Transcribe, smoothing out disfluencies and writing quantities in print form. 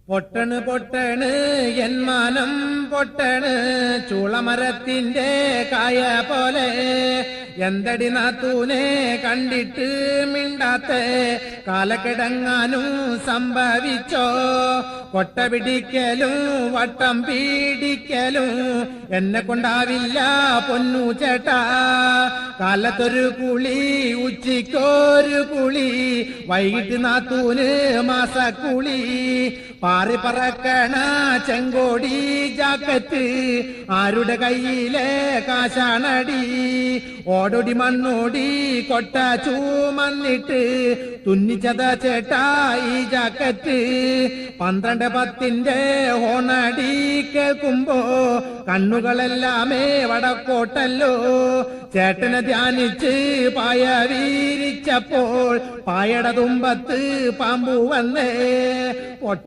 പൊട്ടണ് പൊട്ടണ് എന്മാനം പൊട്ടണ് ചൂളമരത്തിന്റെ കായ പോലെ എന്തടി നാത്തൂനെ കണ്ടിട്ട് മിണ്ടാത്തെ കാലക്കിടങ്ങാനും സംഭവിച്ചോ കൊട്ട പിടിക്കലും വട്ടം പീഡിക്കലും എന്നെ കൊണ്ടാവില്ല പൊന്നു ചേട്ടാ കാലത്തൊരു കുളി ഉച്ചയ്ക്കൊരു കുളി വൈകിട്ട് നാത്തൂന് മാസക്കുളി പാറി പറക്കണ ചെങ്കോടി ജാക്കറ്റ് ആരുടെ കയ്യിലെ കാശാണടി ഓടൊടി മണ്ണോടി കൊട്ട ചൂമന്നിട്ട് തുന്നിച്ചത ചേട്ടാ ഈ ജാക്കറ്റ് 12:10 ഹോണടി കേൾക്കുമ്പോ കണ്ണുകളെല്ലാമേ വടക്കോട്ടല്ലോ ചേട്ടനെ ധ്യാനിച്ച് പായ വീരിച്ചപ്പോൾ പായട തുമ്പത്ത് പാമ്പു വന്നേ